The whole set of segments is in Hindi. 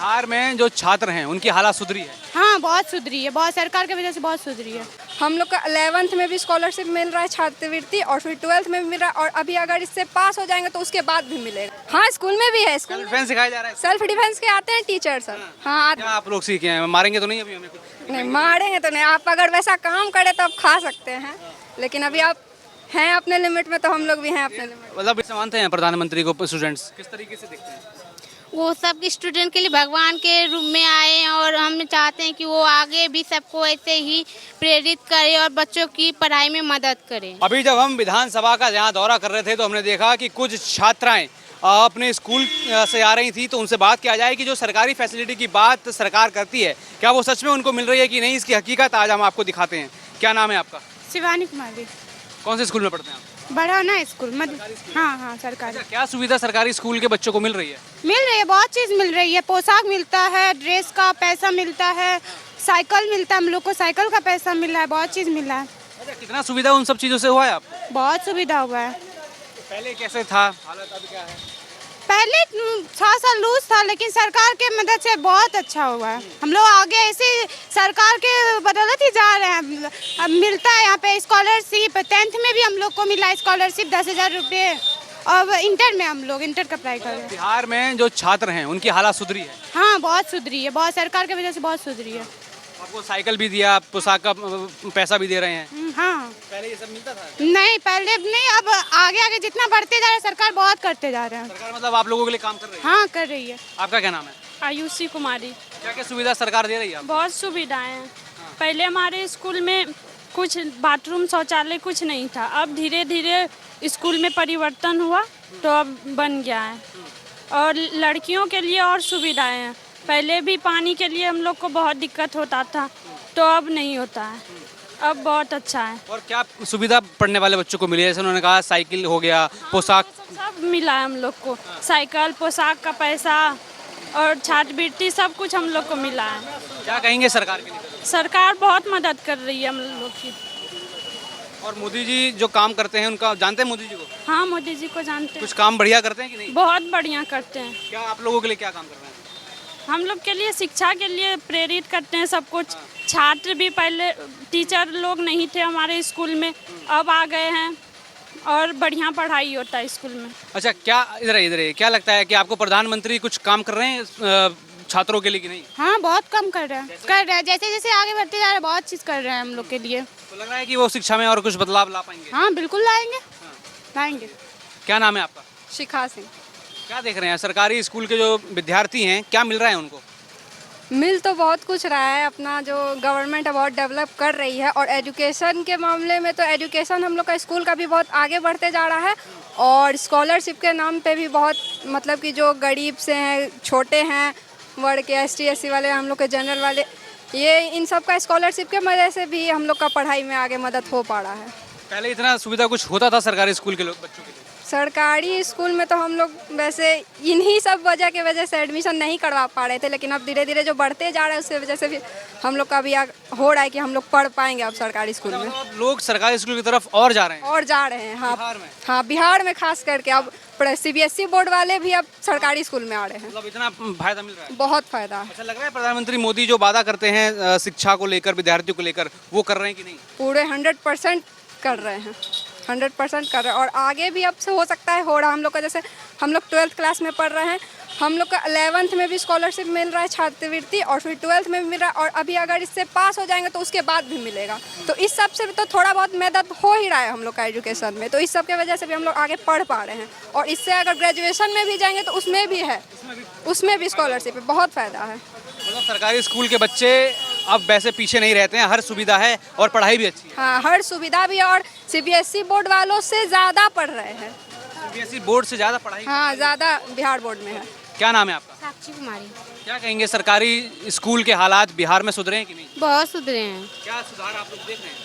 बिहार में जो छात्र हैं उनकी हालत सुधरी है? हाँ बहुत सुधरी है, बहुत सरकार की वजह से बहुत सुधरी है। हम लोग का 11th में भी स्कॉलरशिप मिल रहा है छात्रवृत्ति, और फिर 12th में भी मिल रहा है, और अभी अगर इससे पास हो जाएंगे तो उसके बाद भी मिलेगा। हाँ स्कूल में भी है, स्कूल सेल्फ डिफेंस सिखाया जा रहा है? सेल्फ डिफेंस के आते हैं टीचर सर। हाँ क्या आप लोग सीखे हैं? मारेंगे तो नहीं अभी हमें कुछ? नहीं मारेंगे तो नहीं, आप अगर वैसा काम करें तो आप खा सकते हैं, लेकिन अभी आप हैं अपने लिमिट में तो हम लोग भी हैं अपने लिमिट। मतलब इसे मानते हैं प्रधानमंत्री को स्टूडेंट्स किस तरीके से देखते हैं? वो सब स्टूडेंट के लिए भगवान के रूप में आए हैं और हम चाहते हैं कि वो आगे भी सबको ऐसे ही प्रेरित करे और बच्चों की पढ़ाई में मदद करें। अभी जब हम विधानसभा का यहाँ दौरा कर रहे थे तो हमने देखा कि कुछ छात्राएं अपने स्कूल से आ रही थी, तो उनसे बात किया जाए कि जो सरकारी फैसिलिटी की बात सरकार करती है क्या वो सच में उनको मिल रही है कि नहीं, इसकी हकीकत आज हम आपको दिखाते हैं। क्या नाम है आपका? शिवानी कुमारी। कौन से स्कूल में पढ़ते हैं आप? बड़ा ना स्कूल हाँ हाँ सरकारी। अच्छा, क्या सुविधा सरकारी स्कूल के बच्चों को मिल रही है? मिल रही है, बहुत चीज़ मिल रही है। पोशाक मिलता है, ड्रेस का पैसा मिलता है, साइकिल मिलता है, हम लोग को साइकिल का पैसा मिल रहा है, बहुत चीज़ मिल रहा है। अच्छा, कितना सुविधा उन सब चीज़ों से हुआ है आपको? बहुत सुविधा हुआ है। पहले कैसे था हालत, अभी क्या है? पहले थोड़ा सा लूज था, लेकिन सरकार के मदद से बहुत अच्छा हुआ है। हम लोग आगे ऐसे सरकार के बदौलत ही जा रहे हैं। अब मिलता है यहाँ पे स्कॉलरशिप, 10th में भी हम लोग को मिला स्कॉलरशिप 10,000 रुपये, और इंटर में हम लोग इंटर का अप्लाई कर रहे हैं। बिहार में जो छात्र हैं उनकी हालत सुधरी है? हाँ बहुत सुधरी है, बहुत सरकार की वजह से बहुत सुधरी है। आपको साइकिल भी दिया, पोशाक का पैसा भी दे रहे हैं? हाँ पहले ये सब मिलता था? नहीं पहले नहीं, अब आगे आगे जितना बढ़ते जा रहे हैं सरकार बहुत करते जा रहे हैं। सरकार मतलब आप लोगों के लिए काम कर रही है? हाँ कर रही है। आपका क्या नाम है? आयुषी कुमारी। क्या क्या सुविधा सरकार दे रही है? बहुत सुविधाएं हैं। पहले हमारे स्कूल में कुछ बाथरूम शौचालय कुछ नहीं था, अब धीरे धीरे स्कूल में परिवर्तन हुआ तो अब बन गया है। और लड़कियों के लिए और सुविधाएं हैं। पहले भी पानी के लिए हम लोग को बहुत दिक्कत होता था, तो अब नहीं होता है, अब बहुत अच्छा है। और क्या सुविधा पढ़ने वाले बच्चों को मिली है? जैसे उन्होंने कहा साइकिल हो गया, पोशाक। सब मिला है हम लोग को, साइकिल, पोशाक का पैसा और छात्रवृत्ति, सब कुछ हम लोग को मिला है। क्या कहेंगे सरकार के लिए? सरकार बहुत मदद कर रही है हम लोग की। और मोदी जी जो काम करते हैं उनका जानते हैं मोदी जी को? हाँ मोदी जी को जानते हैं, कुछ काम बढ़िया करते हैं कि नहीं? बहुत बढ़िया करते हैं। क्या आप लोगों के लिए क्या काम कर रहे हैं? हम लोग के लिए शिक्षा के लिए प्रेरित करते हैं सब कुछ। छात्र भी पहले टीचर लोग नहीं थे हमारे स्कूल में, अब आ गए हैं और बढ़िया पढ़ाई होता है स्कूल में। अच्छा, क्या इधर क्या लगता है कि आपको प्रधानमंत्री कुछ काम कर रहे हैं छात्रों के लिए कि नहीं? हाँ बहुत कम कर रहे हैं, जैसे जैसे आगे बढ़ते जा रहे हैं बहुत चीज़ कर रहे हैं हम लोग के लिए। तो लग रहा है कि वो शिक्षा में और कुछ बदलाव ला पाएंगे? हाँ बिल्कुल लाएंगे, लाएंगे। क्या नाम है आपका? शिखा सिंह। क्या देख रहे हैं सरकारी स्कूल के जो विद्यार्थी हैं, क्या मिल रहा है उनको? मिल तो बहुत कुछ रहा है, अपना जो गवर्नमेंट है बहुत डेवलप कर रही है, और एजुकेशन के मामले में तो एजुकेशन हम लोग का स्कूल का भी बहुत आगे बढ़ते जा रहा है। और स्कॉलरशिप के नाम पे भी बहुत, मतलब कि जो गरीब से हैं, छोटे हैं वर्ग के, ST SC वाले, हम लोग के जनरल वाले, ये इन सब का स्कॉलरशिप के वजह से भी हम लोग का पढ़ाई में आगे मदद हो पा रहा है। पहले इतना सुविधा कुछ होता था सरकारी स्कूल के लोग बच्चों के लिए? सरकारी स्कूल में तो हम लोग वैसे इन्हीं सब वजह के वजह से एडमिशन नहीं करवा पा रहे थे, लेकिन अब धीरे धीरे जो बढ़ते जा रहे हैं उसकी वजह से भी हम लोग का भी हो रहा है कि हम लोग पढ़ पाएंगे अब सरकारी स्कूल में। लोग सरकारी स्कूल की तरफ और जा रहे हैं? और जा रहे हैं, हाँ। बिहार में? हाँ बिहार में खास करके अब CBSE बोर्ड वाले भी अब सरकारी स्कूल में आ रहे हैं। मतलब इतना फायदा मिल रहा है? बहुत फायदा है। अच्छा, लग रहा है प्रधानमंत्री मोदी जो वादा करते हैं शिक्षा को लेकर, विद्यार्थियों को लेकर, वो कर रहे हैं कि नहीं? पूरे 100% कर रहे हैं, 100% कर रहे हैं, और आगे भी अब से हो सकता है हो रहा। हम लोग का जैसे हम लोग 12th क्लास में पढ़ रहे हैं, हम लोग का 11th में भी स्कॉलरशिप मिल रहा है छात्रवृत्ति, और फिर 12th में भी मिल रहा है, और अभी अगर इससे पास हो जाएंगे तो उसके बाद भी मिलेगा। तो इस सब से तो थोड़ा बहुत मदद हो ही रहा है हम लोग का एजुकेशन में, तो इस सब के वजह से भी हम लोग आगे पढ़ पा रहे हैं। और इससे अगर ग्रेजुएशन में भी जाएंगे तो उसमें भी है, उसमें भी स्कॉलरशिप है, बहुत फ़ायदा है। मतलब सरकारी स्कूल के बच्चे अब वैसे पीछे नहीं रहते हैं, हर सुविधा है और पढ़ाई भी अच्छी है। हाँ हर सुविधा भी है, और CBSE बोर्ड वालों से ज़्यादा पढ़ रहे हैं। CBSE बोर्ड से ज़्यादा पढ़ाई? हाँ ज़्यादा बिहार बोर्ड में है। क्या नाम है आपका? साक्षी कुमारी। क्या कहेंगे सरकारी स्कूल के हालात बिहार में सुधरे हैं कि नहीं? बहुत सुधरे हैं। क्या सुधार आप लोग देख रहे हैं?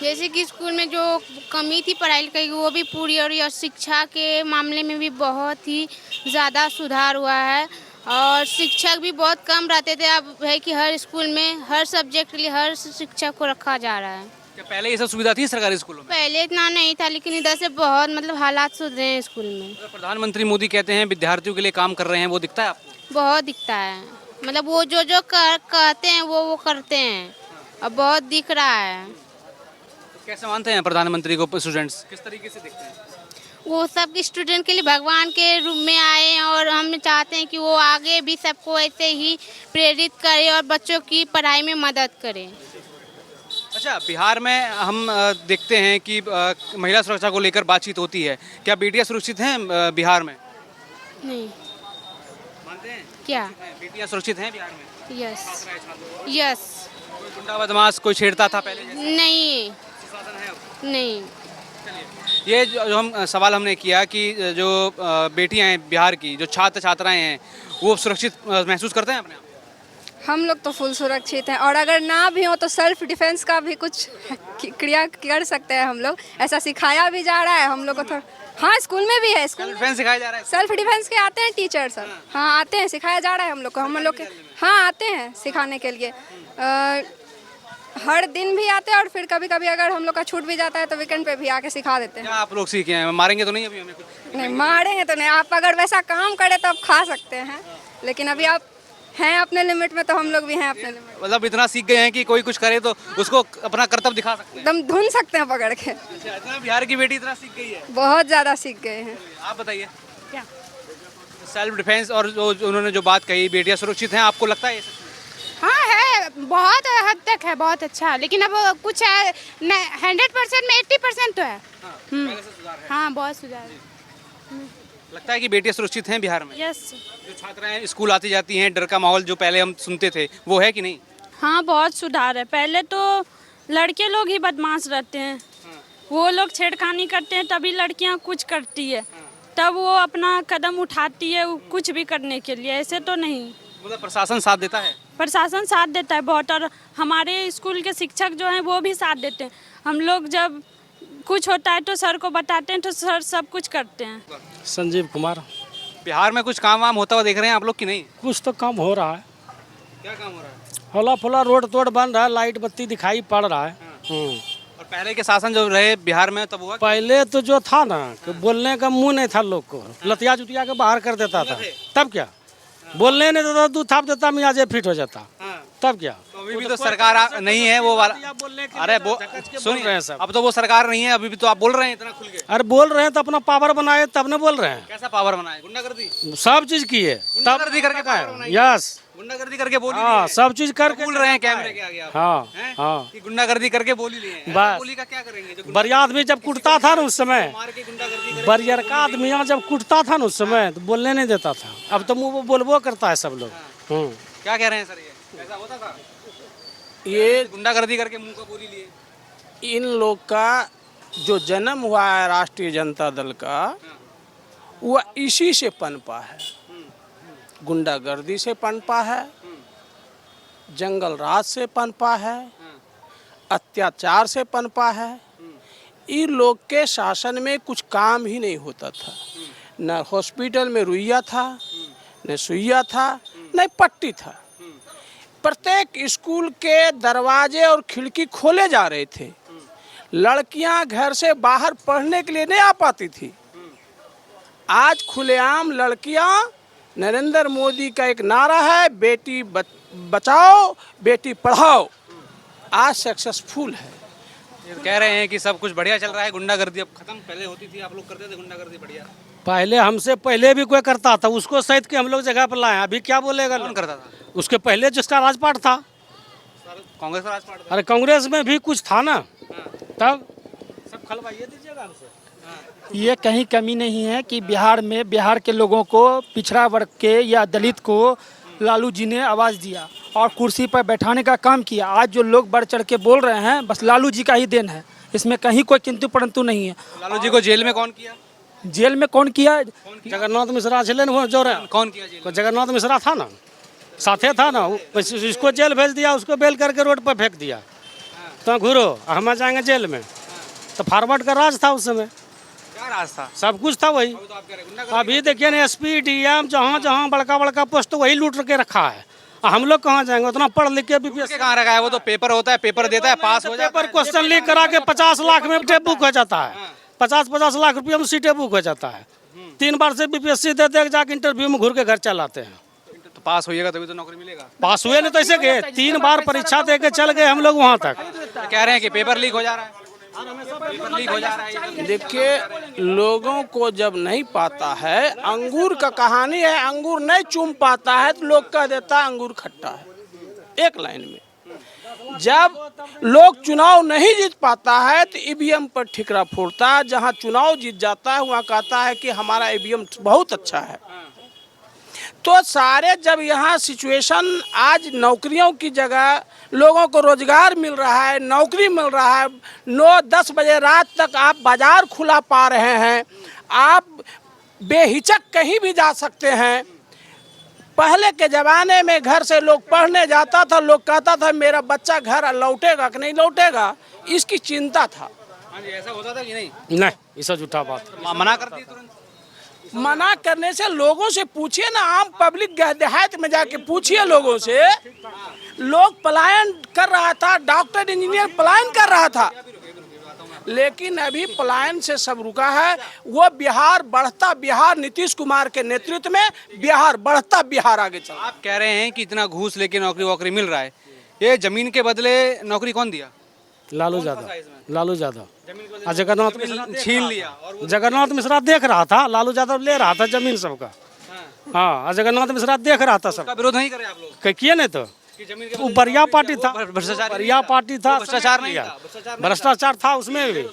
जैसे कि स्कूल में जो कमी थी पढ़ाई लिखाई की वो भी पूरी हो रही है, और शिक्षा के मामले में भी बहुत ही ज़्यादा सुधार हुआ है। और शिक्षक भी बहुत कम रहते थे, अब है कि हर स्कूल में हर सब्जेक्ट के लिए हर शिक्षक को रखा जा रहा है। क्या पहले ये सब सुविधा थी सरकारी स्कूलों में? पहले इतना नहीं था, लेकिन इधर से बहुत मतलब हालात सुधरे हैं स्कूल में। प्रधानमंत्री मोदी कहते हैं विद्यार्थियों के लिए काम कर रहे हैं, वो दिखता है आपको? बहुत दिखता है। मतलब वो जो जो कहते हैं वो करते हैं। अब बहुत दिख रहा है। तो कैसे मानते हैं प्रधानमंत्री को स्टूडेंट्स, किस तरीके से देखते हैं? वो सब स्टूडेंट के लिए भगवान के रूप में आए हैं और हम चाहते हैं कि वो आगे भी सबको ऐसे ही प्रेरित करे और बच्चों की पढ़ाई में मदद करे। अच्छा, बिहार में हम देखते हैं कि महिला सुरक्षा को लेकर बातचीत होती है। क्या बेटियां सुरक्षित हैं बिहार में? नहीं। मानते हैं? क्या? बेटियां सुरक्षित हैं बिहार में? Yes yes. कोई गुंडा बदमाश कोई छेड़ता था पहले जैसे? नहीं शासन है अब? नहीं। ये जो हम सवाल हमने किया कि जो बेटियां हैं बिहार की, जो छात्र छात्राएं हैं, वो सुरक्षित महसूस करते हैं अपने आप? हम लोग तो फुल सुरक्षित हैं और अगर ना भी हो तो सेल्फ डिफेंस का भी कुछ क्रिया कर सकते हैं हम लोग। ऐसा सिखाया भी जा रहा है हम लोग को। तो हाँ, स्कूल में भी है। स्कूल में डिफेंस सिखाया जा रहा है? सेल्फ डिफेंस के आते हैं टीचर सर। हाँ आते हैं, सिखाया जा रहा है हम लोग को। हम लोग के हाँ आते हैं सिखाने के लिए। हर दिन भी आते हैं और फिर कभी कभी अगर हम लोग का छूट भी जाता है तो वीकेंड पे भी आके सिखा देते हैं। क्या आप लोग सीखे हैं? मारेंगे तो नहीं अभी हमें कुछ? नहीं मारेंगे तो नहीं। आप अगर वैसा काम करें तो आप खा सकते हैं, लेकिन अभी आप हैं अपने लिमिट में तो हम लोग भी हैं अपने लिमिट में। मतलब इतना सीख गए हैं कि कोई कुछ करे तो उसको अपना कर्तव्य दिखा सकते हैं? एकदम धुन सकते हैं पकड़ के। अच्छा, इतना बिहार की बेटी इतना सीख गई है? बहुत ज़्यादा सीख गए हैं। आप बताइए। क्या? सेल्फ डिफेंस और जो उन्होंने जो बात कही, बेटियां सुरक्षित हैं, आपको लगता है ये सच में? हाँ है, बहुत हद तक है, बहुत अच्छा। लेकिन अब कुछ है 100% में 80% तो है। पहले से सुधार है। हाँ बहुत सुधार है। लगता है कि बेटियां सुरक्षित हैं बिहार में? यस। जो छात्राएं स्कूल आती जाती हैं, डर का माहौल जो पहले हम सुनते थे वो है कि नहीं? हाँ बहुत सुधार है। पहले तो लड़के लोग ही बदमाश रहते हैं, वो लोग छेड़खानी करते हैं तभी लड़कियां कुछ करती है, तब वो अपना कदम उठाती है कुछ भी करने के लिए। ऐसे तो नहीं। मतलब प्रशासन साथ देता है? प्रशासन साथ देता है बहुत, और हमारे स्कूल के शिक्षक जो हैं वो भी साथ देते हैं। हम लोग जब कुछ होता है तो सर को बताते हैं तो सर सब कुछ करते हैं। संजीव कुमार। बिहार में कुछ काम वाम होता हुआ देख रहे हैं आप लोग कि नहीं? कुछ तो काम हो रहा है। क्या काम हो रहा है? हौला फुला रोड तोड़ बन रहा है, लाइट बत्ती दिखाई पड़ रहा है। और पहले के शासन जो रहे बिहार में तब हुआ? पहले तो जो था ना कि बोलने का मुंह नहीं था लोग को, लतिया जुतिया के बाहर कर देता था। तब क्या बोलने नहीं देता, दूध थाप देता, मियाजे फिट हो जाता। तब क्या? तो अभी भी तो सरकार नहीं है वो वाला। अरे सुन रहे हैं सब, अब तो वो सरकार नहीं है, अभी भी तो आप बोल रहे हैं इतना खुल के। अरे बोल रहे हैं तो अपना पावर बनाए तब न बोल रहे हैं। कैसा पावर बनाए? गुंडागर्दी सब चीज की है, गुंडागर्दी करके का power है। यस, गुंडागर्दी करके बोल ही हाँ लिए। सब चीज करके बोल रहे हैं कैमरे के आगे आप। हाँ हैं? हाँ। कि गुंडागर्दी करके बोल ही लिए हैं। बस। ऐसा बोली का क्या करेंगे? जो बढ़िया आदमी जब कुटता था ना उस समय, मार के गुंडागर्दी करे। बरियर का आदमी जब कुटता था ना उस समय तो बोलने नहीं देता था। अब तो मुंह बोलबो करता है सब लोग। क्या कह रहे हैं सर? ये ऐसा होता था? ये गुंडागर्दी करके मुंह का बोली लिए। इन लोग का जो जन्म हुआ है राष्ट्रीय जनता दल का, वह इसी से पनपा है। गुंडागर्दी से पनपा है, जंगल राज से पनपा है, अत्याचार से पनपा है। इन लोग के शासन में कुछ काम ही नहीं होता था। न हॉस्पिटल में रुइया था, न सुइया था, न पट्टी था। प्रत्येक स्कूल के दरवाजे और खिड़की खोले जा रहे थे। लड़कियां घर से बाहर पढ़ने के लिए नहीं आ पाती थी। आज खुलेआम लड़कियां, नरेंद्र मोदी का एक नारा है, बेटी बचाओ बेटी पढ़ाओ, आज सक्सेसफुल है। ये कह रहे हैं कि सब कुछ बढ़िया चल रहा है, गुंडागर्दी अब खत्म। पहले होती थी, आप लोग करते थे गुंडागर्दी बढ़िया। पहले हमसे पहले भी कोई करता था, उसको सहित के हम लोग जगह पर लाए। अभी क्या बोलेगा? कौन करता था? उसके पहले जिसका राजपाट था। कांग्रेस का राजपाट था। अरे कांग्रेस में भी कुछ था ना, तब सब खलवाइए दीजिएगा हमसे। ये कहीं कमी नहीं है कि बिहार में बिहार के लोगों को, पिछड़ा वर्ग के या दलित को लालू जी ने आवाज़ दिया और कुर्सी पर बैठाने का काम किया। आज जो लोग बढ़ चढ़ के बोल रहे हैं, बस लालू जी का ही देन है, इसमें कहीं कोई किंतु परंतु नहीं है। लालू जी को जेल में कौन किया? जेल में कौन किया? जगन्नाथ मिश्रा चले ना, वो जो कौन किया जेल? जगन्नाथ मिश्रा था ना, साथे था ना, इसको जेल भेज दिया, उसको बेल करके रोड पर फेंक दिया। तो घूरो, हम जाएंगे जेल में। तो फॉरवर्ड का राज था उस समय, क्या राज था? सब कुछ था वही। तो आप कह रहे हैं गुंडागर्दी। अभी देखिए ना, एसपी डीएम जहाँ जहाँ बड़का बड़का पोस्ट वही लूट के रखा है। हम लोग कहाँ जाएंगे? उतना पढ़ लिख के बीपीएससी कहाँ रखा है? वो तो पेपर होता है, पेपर देता है, पास हो जाता पेपर है। क्वेश्चन लीक करा के 50 लाख में सीटें बुक हो जाता है। 50-50 लाख रुपये में सीटें बुक हो जाता है। 3 बार से बीपीएससी देते जाके इंटरव्यू में घूर के घर चलाते हैं। तो पास होइएगा तभी तो नौकरी मिलेगा। पास हुए नहीं तो ऐसे गए, 3 बार परीक्षा दे के चल गए हम लोग वहाँ तक। कह रहे हैं कि पेपर लीक हो जा रहा है, पेपर लीक हो जा रहा है। देखिए, लोगों को जब नहीं पाता है, अंगूर का कहानी है, अंगूर नहीं चूम पाता है तो लोग कह देता है अंगूर खट्टा है, एक लाइन में। जब लोग चुनाव नहीं जीत पाता है तो ईवीएम पर ठिकरा फोड़ता है, जहां चुनाव जीत जाता है वहां कहता है कि हमारा ईवीएम बहुत अच्छा है। तो सारे जब यहाँ सिचुएशन आज नौकरियों की जगह लोगों को रोजगार मिल रहा है, नौकरी मिल रहा है, 9-10 बजे रात तक आप बाजार खुला पा रहे हैं, आप बेहिचक कहीं भी जा सकते हैं। पहले के ज़माने में घर से लोग पढ़ने जाता था, लोग कहता था मेरा बच्चा घर लौटेगा कि नहीं लौटेगा, इसकी चिंता था। हाँ जी, ऐसा होता था कि नहीं? नहीं, ये सब झूठा बात। मना करती तुरंत? मना करने से लोगों से पूछिए ना, आम पब्लिक देहात में जाके पूछिए लोगों से। लोग पलायन कर रहा था, डॉक्टर इंजीनियर पलायन कर रहा था, लेकिन अभी पलायन से सब रुका है। वो बिहार बढ़ता, बिहार नीतीश कुमार के नेतृत्व में बिहार बढ़ता, बिहार आगे चल। आप कह रहे हैं कि इतना घूस लेके नौकरी वोकरी मिल रहा है, ये जमीन के बदले नौकरी कौन दिया? लालू यादव, लालू यादव। जगन्नाथ मिश्रा छीन लिया और जगन्नाथ मिश्रा देख रहा था, लालू यादव ले रहा था जमीन सबका। हाँ, जगन्नाथ मिश्रा देख रहा था सब। विरोध नहीं करे आप लोग? किए नहीं तो कि जमीन के वो बढ़िया पार्टी था, भ्रष्टाचार बढ़िया पार्टी था, भ्रष्टाचार नहीं था, भ्रष्टाचार था उसमें भी।